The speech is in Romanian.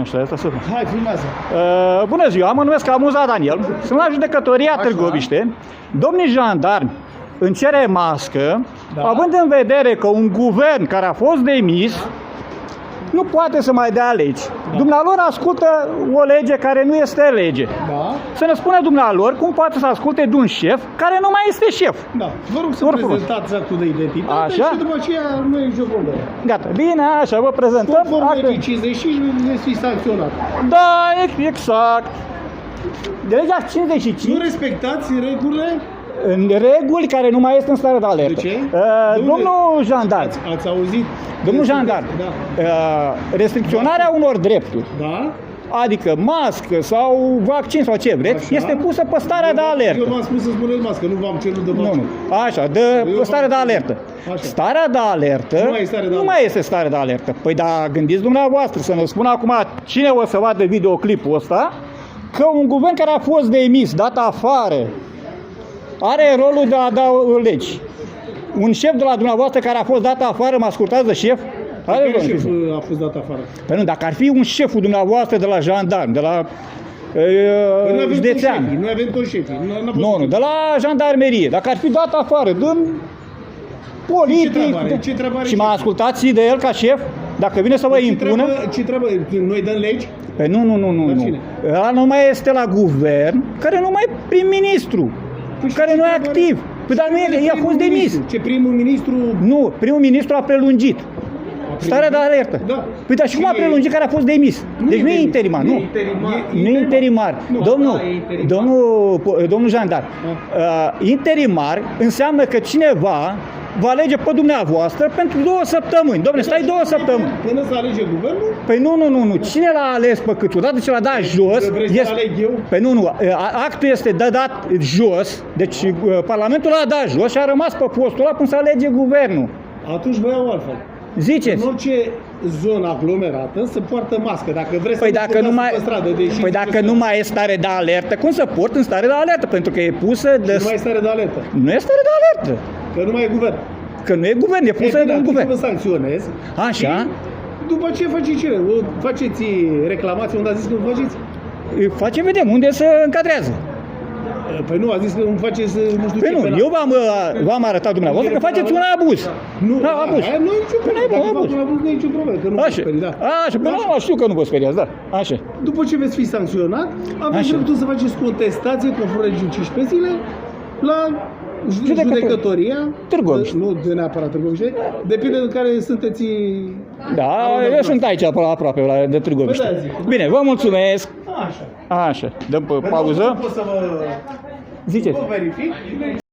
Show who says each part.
Speaker 1: Așa, asta să
Speaker 2: Hai, filmează.
Speaker 1: Bună ziua, mă numesc Amuza Daniel, sunt la judecătoria
Speaker 2: Așa.
Speaker 1: Târgoviște. Domnii jandarmi îmi cere mască,
Speaker 2: Da.
Speaker 1: având în vedere că un guvern care a fost demis nu poate să mai dea legi. Dumnealor ascultă o lege care nu este lege.
Speaker 2: Da?
Speaker 1: Să ne spună dumnealor cum poate să asculte de un șef care nu mai este șef.
Speaker 2: Da. Vă rog să
Speaker 1: Oricum.
Speaker 2: prezentați actul de identitate
Speaker 1: Așa.
Speaker 2: și după aceea nu e nicio problemă.
Speaker 1: Gata, bine, așa, vă prezentăm.
Speaker 2: Conform
Speaker 1: actul.
Speaker 2: legii 55 veți fi sancționat.
Speaker 1: Da, exact. De legea 55.
Speaker 2: Nu respectați regulile?
Speaker 1: În reguli care nu mai este în stare de alertă.
Speaker 2: De ce?
Speaker 1: Domnul jandarm,
Speaker 2: Ați auzit?
Speaker 1: domnul jandarm,
Speaker 2: Da.
Speaker 1: restricționarea unor drepturi,
Speaker 2: Da?
Speaker 1: adică mască sau vaccin sau ce vreți,
Speaker 2: Așa.
Speaker 1: este pusă pe starea de
Speaker 2: Eu
Speaker 1: alertă.
Speaker 2: v-am spus să spuneți mască, nu v-am cerut de
Speaker 1: Nu,
Speaker 2: vaccin.
Speaker 1: nu. Așa, de
Speaker 2: Eu
Speaker 1: stare de
Speaker 2: v-am-
Speaker 1: alertă.
Speaker 2: Așa.
Speaker 1: Starea de alertă
Speaker 2: Nu mai e stare de
Speaker 1: nu
Speaker 2: alertă.
Speaker 1: mai este stare de alertă. Păi da, gândiți dumneavoastră să ne spună acum cine o să vadă videoclipul ăsta că un guvern care a fost demis, dat afară, are rolul de a da legi. Un șef de la dumneavoastră care a fost dat afară, mă ascultați de șef? Are
Speaker 2: Care
Speaker 1: rolul.
Speaker 2: șef a fost dat afară?
Speaker 1: Păi nu, dacă ar fi un șeful dumneavoastră de la jandarm, de la
Speaker 2: Păi noi avem toți
Speaker 1: județean,
Speaker 2: șefii, noi avem toți șefii.
Speaker 1: nu, de la jandarmerie, dacă ar fi dat afară, dăm politic.
Speaker 2: Ce treabă are? Ce treabă are
Speaker 1: Și mă
Speaker 2: șeful?
Speaker 1: ascultați de el ca șef? Dacă vine să vă impună?
Speaker 2: Ce treabă? Noi dăm legi?
Speaker 1: Păi nu.
Speaker 2: La cine?
Speaker 1: Ăla nu mai este la guvern, care nu mai e prim-ministru,
Speaker 2: Păi și
Speaker 1: care
Speaker 2: ce
Speaker 1: nu e
Speaker 2: treabă are?
Speaker 1: activ. Păi dar nu e,
Speaker 2: Ce
Speaker 1: el a fost
Speaker 2: primul
Speaker 1: demis.
Speaker 2: ministru? Ce primul ministru?
Speaker 1: Nu, primul ministru a prelungit. Starea de alertă.
Speaker 2: Da.
Speaker 1: Păi dar și cum a
Speaker 2: Și e-
Speaker 1: prelungit care a fost demis? Deci nu e
Speaker 2: demis.
Speaker 1: interimar,
Speaker 2: Nu
Speaker 1: nu.
Speaker 2: e interimar.
Speaker 1: Nu e interimar.
Speaker 2: Nu.
Speaker 1: Domnul,
Speaker 2: Da, e interimar.
Speaker 1: domnul jandarm, interimar înseamnă că cineva va alege pe dumneavoastră pentru 2 săptămâni. Dom'le, stai 2 săptămâni.
Speaker 2: Până să alege guvernul?
Speaker 1: Păi nu. Cine l-a ales pe câțu? Odată ce l-a dat jos...
Speaker 2: Vreți să aleg eu?
Speaker 1: Păi nu. Actul este dat jos, deci Parlamentul l-a dat jos și a rămas pe postul ăla până să alege guvernul.
Speaker 2: Atunci vă iau altfel.
Speaker 1: Ziceți.
Speaker 2: În orice zonă aglomerată se poartă mască. Dacă vreți
Speaker 1: Păi
Speaker 2: să
Speaker 1: dacă nu mai,
Speaker 2: pe stradă, deși
Speaker 1: păi dacă nu mai e stare de alertă, cum să port în stare de alertă? Pentru că e pusă de...
Speaker 2: nu mai e stare de alertă.
Speaker 1: Nu e stare de alertă.
Speaker 2: Că nu mai e guvern.
Speaker 1: Că nu e guvern, e pusă de un guvern.
Speaker 2: Vă sancționez.
Speaker 1: Așa.
Speaker 2: Și după ce faceți ce? Faceți reclamație unde a zis că nu faceți?
Speaker 1: Face, vedem, unde se încadrează.
Speaker 2: Păi nu, a zis că nu faceți nu știu
Speaker 1: Păi
Speaker 2: ce
Speaker 1: nu,
Speaker 2: penal.
Speaker 1: eu v-am arătat dumneavoastră că faceți un abuz.
Speaker 2: Nu,
Speaker 1: abuz.
Speaker 2: aia nu e nicio
Speaker 1: Păi
Speaker 2: problemă.
Speaker 1: nu e
Speaker 2: Dacă
Speaker 1: abuz.
Speaker 2: fac un abuz, nu e nicio problemă. Că nu
Speaker 1: Așa,
Speaker 2: vă sperii, da.
Speaker 1: așa, păi nu, știu că nu vă speriați, da, așa.
Speaker 2: După ce veți fi sancționat, aveți
Speaker 1: Așa.
Speaker 2: dreptul să faceți contestație conform legii 15 zile la judecătoria
Speaker 1: Târgoviște.
Speaker 2: Nu de neapărat Târgoviște, depinde de care sunteți.
Speaker 1: Da, eu sunt aici aproape de Târgoviște.
Speaker 2: Păi da, zic.
Speaker 1: Bine, vă mulțumesc.
Speaker 2: Așa.
Speaker 1: Așa, dăm pe pauză.
Speaker 2: Nu pot să vă
Speaker 1: Ziceți.
Speaker 2: verific.